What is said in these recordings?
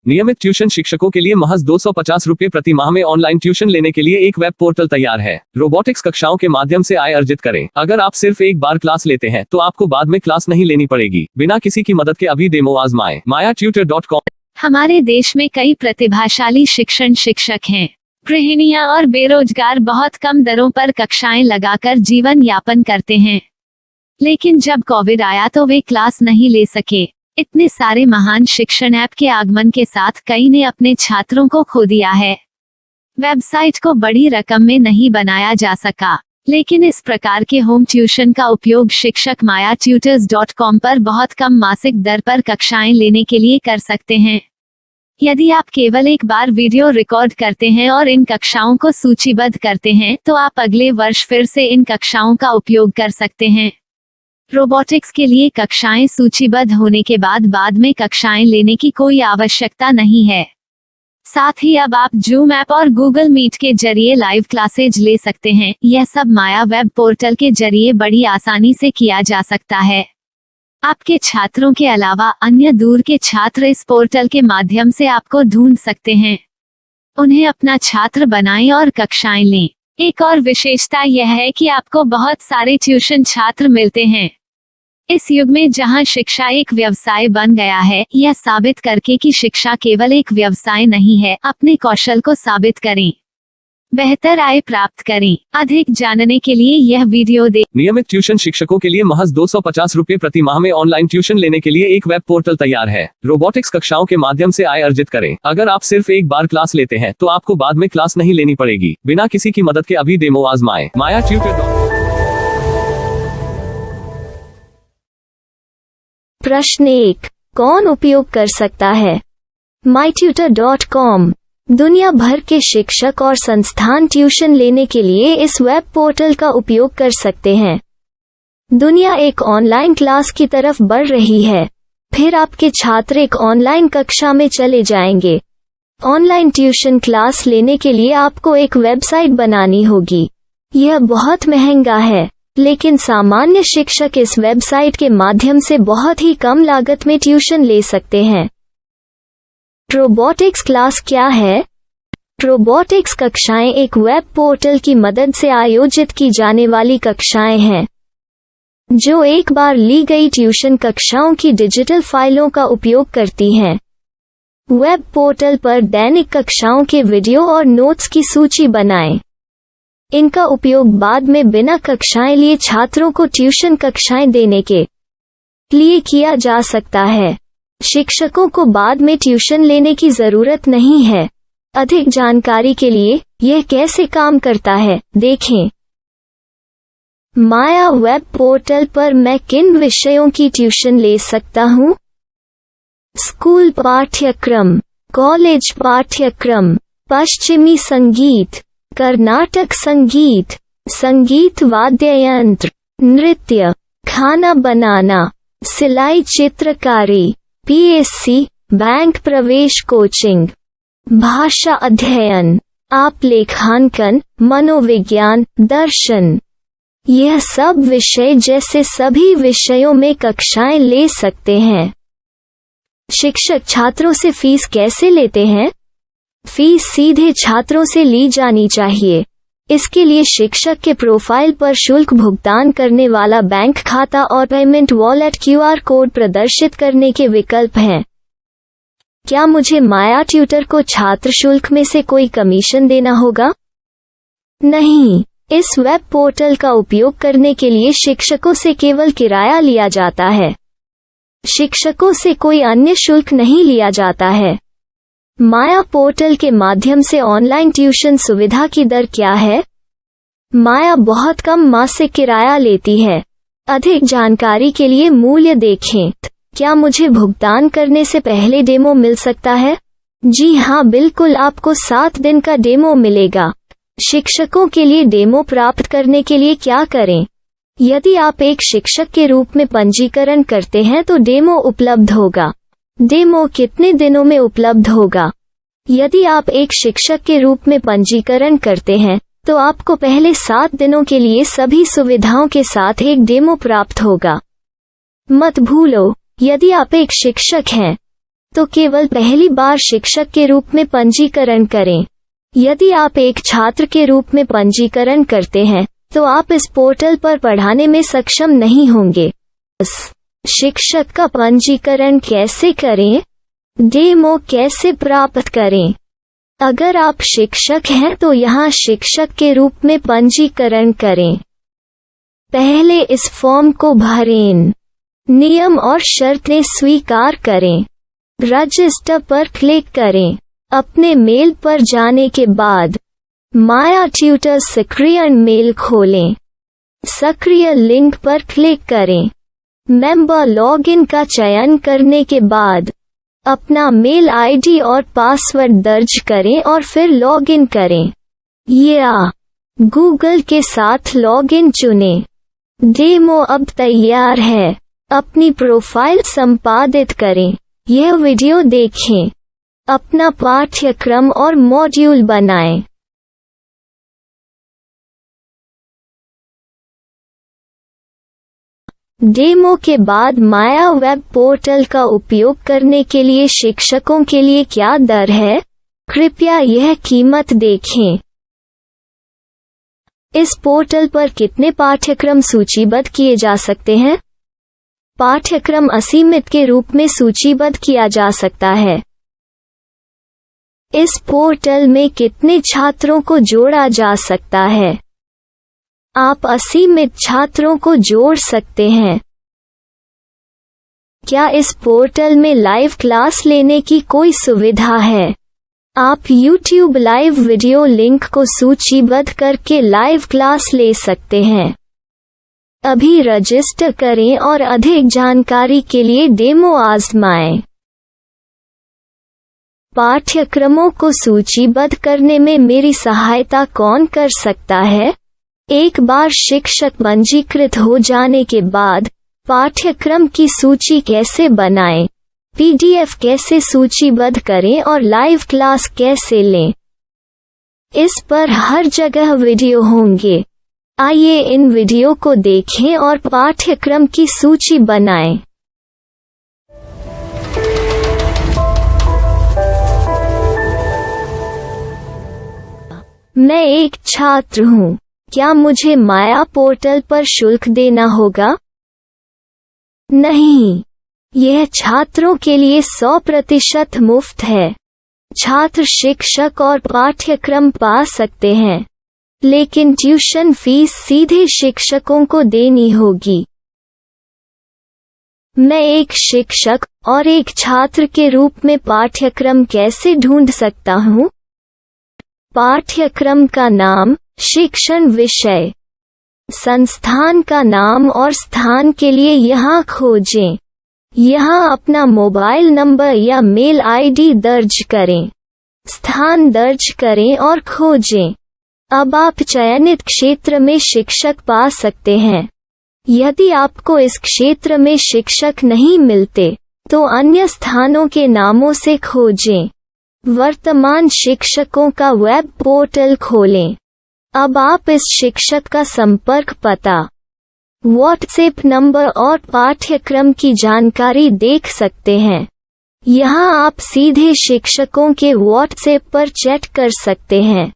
नियमित ट्यूशन शिक्षकों के लिए महज 250 रुपए प्रति माह में ऑनलाइन ट्यूशन लेने के लिए एक वेब पोर्टल तैयार है। रोबोटिक्स कक्षाओं के माध्यम से आय अर्जित करें। अगर आप सिर्फ एक बार क्लास लेते हैं तो आपको बाद में क्लास नहीं लेनी पड़ेगी। बिना किसी की मदद के अभी डेमो आजमाएं। mayatutor.com। हमारे देश में कई प्रतिभाशाली शिक्षक हैं। गृहिणियां और बेरोजगार बहुत कम दरों पर कक्षाएं लगाकर जीवन यापन करते हैं, लेकिन जब कोविड आया तो वे क्लास नहीं ले सके। इतने सारे महान शिक्षण ऐप के आगमन के साथ कई ने अपने छात्रों को खो दिया है। वेबसाइट को बड़ी रकम में नहीं बनाया जा सका, लेकिन इस प्रकार के होम ट्यूशन का उपयोग शिक्षक mayatutors.com पर बहुत कम मासिक दर पर कक्षाएं लेने के लिए कर सकते हैं। यदि आप केवल एक बार वीडियो रिकॉर्ड करते हैं और इन कक्षाओं को सूचीबद्ध करते हैं तो आप अगले वर्ष फिर से इन कक्षाओं का उपयोग कर सकते हैं। रोबोटिक्स के लिए कक्षाएं सूचीबद्ध होने के बाद में कक्षाएं लेने की कोई आवश्यकता नहीं है। साथ ही अब आप जूम ऐप और गूगल मीट के जरिए लाइव क्लासेज ले सकते हैं। यह सब माया वेब पोर्टल के जरिए बड़ी आसानी से किया जा सकता है। आपके छात्रों के अलावा अन्य दूर के छात्र इस पोर्टल के माध्यम से आपको ढूंढ सकते हैं। उन्हें अपना छात्र बनाएं और कक्षाएं लें। एक और विशेषता यह है कि आपको बहुत सारे ट्यूशन छात्र मिलते हैं। इस युग में जहां शिक्षा एक व्यवसाय बन गया है, यह साबित करके कि शिक्षा केवल एक व्यवसाय नहीं है, अपने कौशल को साबित करें, बेहतर आय प्राप्त करें। अधिक जानने के लिए यह वीडियो देखें। नियमित ट्यूशन शिक्षकों के लिए महज 250 रुपए प्रति माह में ऑनलाइन ट्यूशन लेने के लिए एक वेब पोर्टल तैयार है। रोबोटिक्स कक्षाओं के माध्यम से आय अर्जित करें। अगर आप सिर्फ एक बार क्लास लेते हैं तो आपको बाद में क्लास नहीं लेनी पड़ेगी। बिना किसी की मदद के अभी डेमो आजमाएं। mayatutor.com। प्रश्न 1, कौन उपयोग कर सकता है? mytutor.com दुनिया भर के शिक्षक और संस्थान ट्यूशन लेने के लिए इस वेब पोर्टल का उपयोग कर सकते हैं। दुनिया एक ऑनलाइन क्लास की तरफ बढ़ रही है। फिर आपके छात्र एक ऑनलाइन कक्षा में चले जाएंगे। ऑनलाइन ट्यूशन क्लास लेने के लिए आपको एक वेबसाइट बनानी होगी। यह बहुत महंगा है, लेकिन सामान्य शिक्षक इस वेबसाइट के माध्यम से बहुत ही कम लागत में ट्यूशन ले सकते हैं। रोबोटिक्स क्लास क्या है? रोबोटिक्स कक्षाएं एक वेब पोर्टल की मदद से आयोजित की जाने वाली कक्षाएं हैं, जो एक बार ली गई ट्यूशन कक्षाओं की डिजिटल फाइलों का उपयोग करती हैं। वेब पोर्टल पर दैनिक कक्षाओं के वीडियो और नोट्स की सूची बनाएं। इनका उपयोग बाद में बिना कक्षाएं लिए छात्रों को ट्यूशन कक्षाएं देने के लिए किया जा सकता है। शिक्षकों को बाद में ट्यूशन लेने की जरूरत नहीं है। अधिक जानकारी के लिए यह कैसे काम करता है, देखें। माया वेब पोर्टल पर मैं किन विषयों की ट्यूशन ले सकता हूँ? स्कूल पाठ्यक्रम, कॉलेज पाठ्यक्रम, पश्चिमी संगीत, कर्नाटक संगीत, संगीत वाद्य यंत्र, नृत्य, खाना बनाना, सिलाई चित्रकारी, पीएससी, बैंक प्रवेश कोचिंग, भाषा अध्ययन, आप लेखांकन, मनोविज्ञान, दर्शन। यह सब विषय जैसे सभी विषयों में कक्षाएं ले सकते हैं। शिक्षक छात्रों से फीस कैसे लेते हैं? फीस सीधे छात्रों से ली जानी चाहिए। इसके लिए शिक्षक के प्रोफाइल पर शुल्क भुगतान करने वाला बैंक खाता और पेमेंट वॉलेट क्यूआर कोड प्रदर्शित करने के विकल्प हैं। क्या मुझे माया ट्यूटर को छात्र शुल्क में से कोई कमीशन देना होगा? नहीं, इस वेब पोर्टल का उपयोग करने के लिए शिक्षकों से केवल किराया लिया जाता है। शिक्षकों से कोई अन्य शुल्क नहीं लिया जाता है। माया पोर्टल के माध्यम से ऑनलाइन ट्यूशन सुविधा की दर क्या है? माया बहुत कम मासिक किराया लेती है। अधिक जानकारी के लिए मूल्य देखें। क्या मुझे भुगतान करने से पहले डेमो मिल सकता है? जी हाँ, बिल्कुल, आपको 7 दिन का डेमो मिलेगा। शिक्षकों के लिए डेमो प्राप्त करने के लिए क्या करें? यदि आप एक शिक्षक के रूप में पंजीकरण करते हैं तो डेमो उपलब्ध होगा। डेमो कितने दिनों में उपलब्ध होगा? यदि आप एक शिक्षक के रूप में पंजीकरण करते हैं तो आपको पहले 7 दिनों के लिए सभी सुविधाओं के साथ एक डेमो प्राप्त होगा। मत भूलो, यदि आप एक शिक्षक हैं तो केवल पहली बार शिक्षक के रूप में पंजीकरण करें। यदि आप एक छात्र के रूप में पंजीकरण करते हैं तो आप इस पोर्टल पर पढ़ाने में सक्षम नहीं होंगे। शिक्षक का पंजीकरण कैसे करें? डेमो कैसे प्राप्त करें? अगर आप शिक्षक हैं तो यहाँ शिक्षक के रूप में पंजीकरण करें। पहले इस फॉर्म को भरें। नियम और शर्तें स्वीकार करें। रजिस्टर पर क्लिक करें। अपने मेल पर जाने के बाद माया ट्यूटर सक्रिय मेल खोलें। सक्रिय लिंक पर क्लिक करें। मेंबर लॉगिन का चयन करने के बाद अपना मेल आईडी और पासवर्ड दर्ज करें और फिर लॉगिन करें या गूगल के साथ लॉगिन चुनें। डेमो अब तैयार है। अपनी प्रोफाइल संपादित करें। यह वीडियो देखें। अपना पाठ्यक्रम और मॉड्यूल बनाएं। डेमो के बाद माया वेब पोर्टल का उपयोग करने के लिए शिक्षकों के लिए क्या दर है? कृपया यह कीमत देखें। इस पोर्टल पर कितने पाठ्यक्रम सूचीबद्ध किए जा सकते हैं? पाठ्यक्रम असीमित के रूप में सूचीबद्ध किया जा सकता है। इस पोर्टल में कितने छात्रों को जोड़ा जा सकता है? आप असीमित छात्रों को जोड़ सकते हैं। क्या इस पोर्टल में लाइव क्लास लेने की कोई सुविधा है? आप YouTube लाइव वीडियो लिंक को सूचीबद्ध करके लाइव क्लास ले सकते हैं। अभी रजिस्टर करें और अधिक जानकारी के लिए डेमो आजमाएं। पाठ्यक्रमों को सूचीबद्ध करने में मेरी सहायता कौन कर सकता है? एक बार शिक्षक पंजीकृत हो जाने के बाद पाठ्यक्रम की सूची कैसे बनाएं, PDF कैसे सूचीबद्ध करें और लाइव क्लास कैसे लें, इस पर हर जगह वीडियो होंगे। आइए इन वीडियो को देखें और पाठ्यक्रम की सूची बनाएं। मैं एक छात्र हूँ। क्या मुझे माया पोर्टल पर शुल्क देना होगा? नहीं, यह छात्रों के लिए 100% मुफ्त है। छात्र शिक्षक और पाठ्यक्रम पा सकते हैं, लेकिन ट्यूशन फीस सीधे शिक्षकों को देनी होगी। मैं एक शिक्षक और एक छात्र के रूप में पाठ्यक्रम कैसे ढूंढ सकता हूँ? पाठ्यक्रम का नाम, शिक्षण विषय, संस्थान का नाम और स्थान के लिए यहाँ खोजें। यहाँ अपना मोबाइल नंबर या मेल आईडी दर्ज करें। स्थान दर्ज करें और खोजें। अब आप चयनित क्षेत्र में शिक्षक पा सकते हैं। यदि आपको इस क्षेत्र में शिक्षक नहीं मिलते, तो अन्य स्थानों के नामों से खोजें। वर्तमान शिक्षकों का वेब पोर्टल खोलें। अब आप इस शिक्षक का संपर्क पता, व्हाट्सएप नंबर और पाठ्यक्रम की जानकारी देख सकते हैं। यहाँ आप सीधे शिक्षकों के व्हाट्सएप पर चैट कर सकते हैं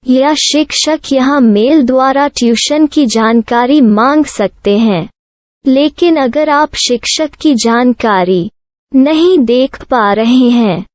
या शिक्षक यहाँ मेल द्वारा ट्यूशन की जानकारी मांग सकते हैं। लेकिन अगर आप शिक्षक की जानकारी नहीं देख पा रहे हैं,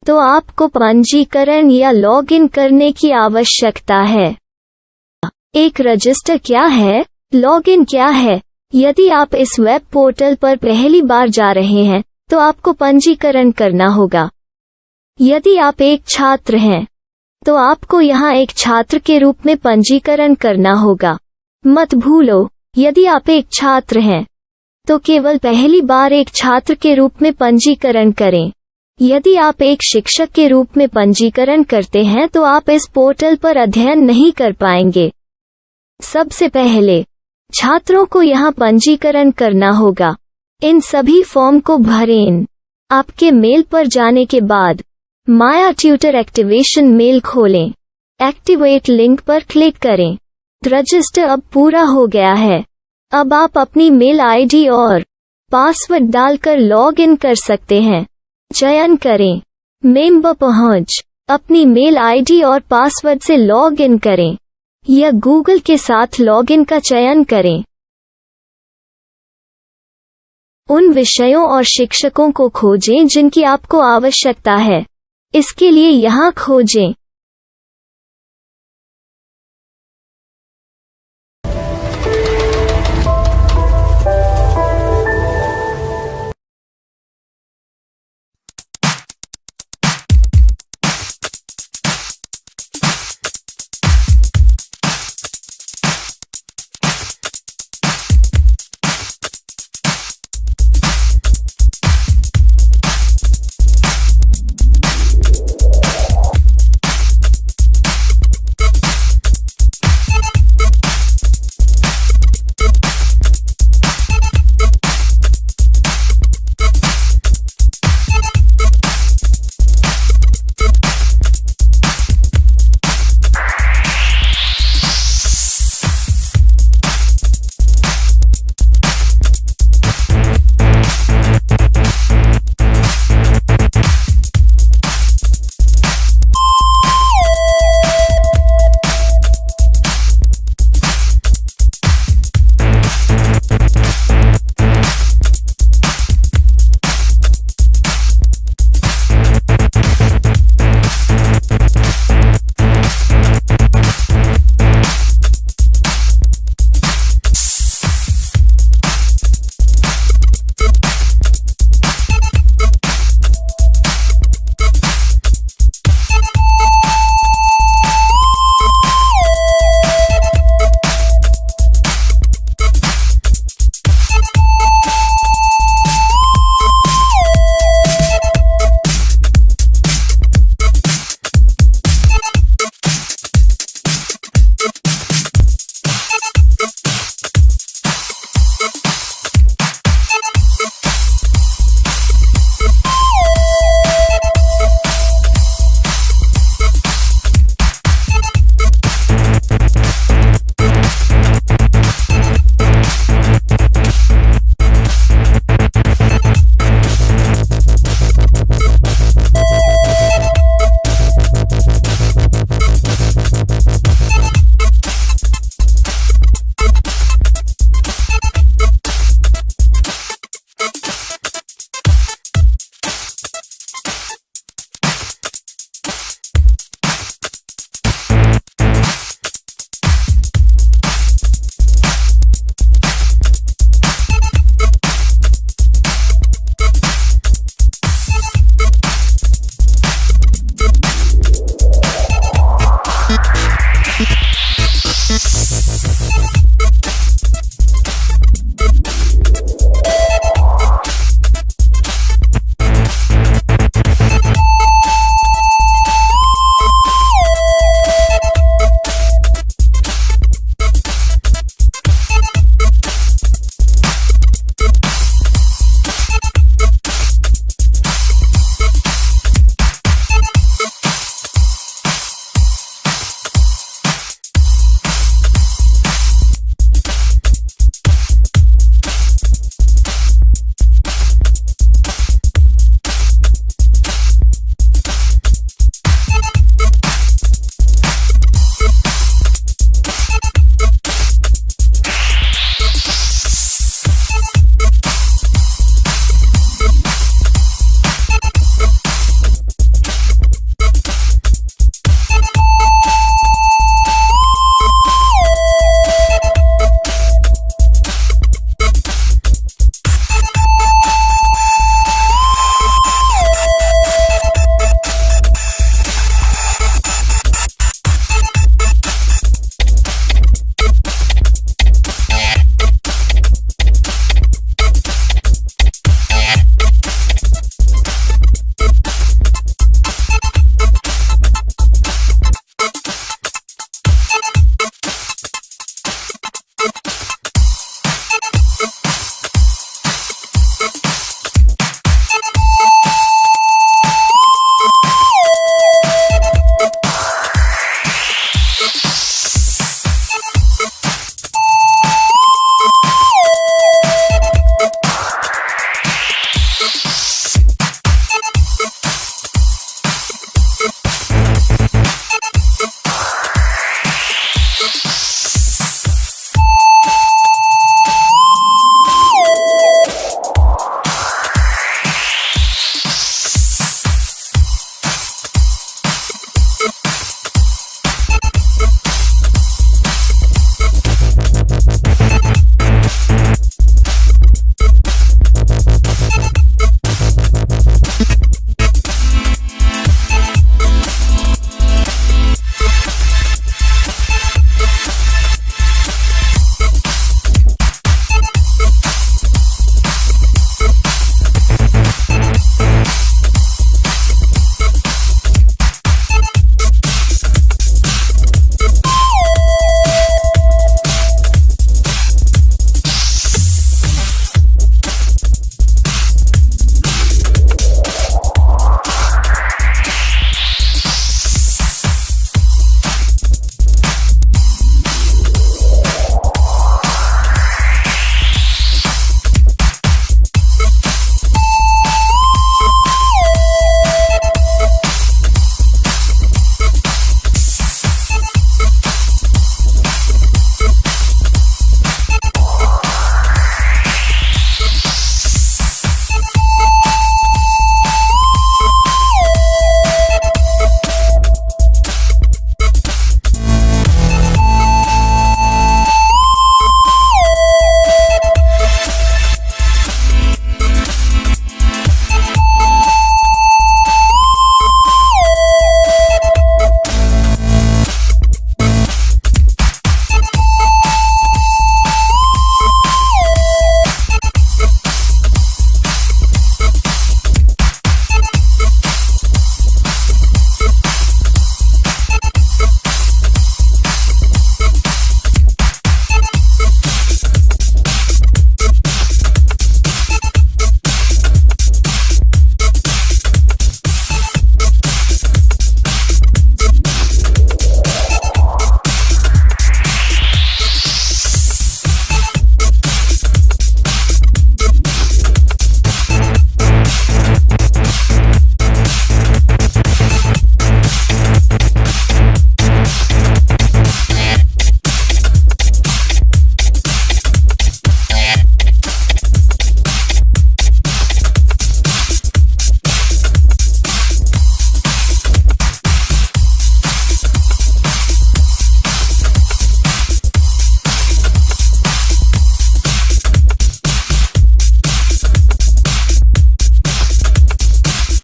तो आपको पंजीकरण या लॉगिन करने की आवश्यकता है। एक रजिस्टर क्या है? लॉगिन क्या है? यदि आप इस वेब पोर्टल पर पहली बार जा रहे हैं, तो आपको पंजीकरण करना होगा। यदि आप एक छात्र हैं, तो आपको यहाँ एक छात्र के रूप में पंजीकरण करना होगा। मत भूलो, यदि आप एक छात्र हैं, तो केवल पहली बार एक छात्र के रूप में पंजीकरण करें। यदि आप एक शिक्षक के रूप में पंजीकरण करते हैं तो आप इस पोर्टल पर अध्ययन नहीं कर पाएंगे। सबसे पहले छात्रों को यहाँ पंजीकरण करना होगा। इन सभी फॉर्म को भरें। आपके मेल पर जाने के बाद माया ट्यूटर एक्टिवेशन मेल खोलें। एक्टिवेट लिंक पर क्लिक करें। रजिस्टर अब पूरा हो गया है। अब आप अपनी मेल आईडी और पासवर्ड डालकर लॉग इन कर सकते हैं। चयन करें। मेंबर पहुंच। अपनी मेल आईडी और पासवर्ड से लॉग इन करें या गूगल के साथ लॉगिन का चयन करें। उन विषयों और शिक्षकों को खोजें जिनकी आपको आवश्यकता है। इसके लिए यहाँ खोजें।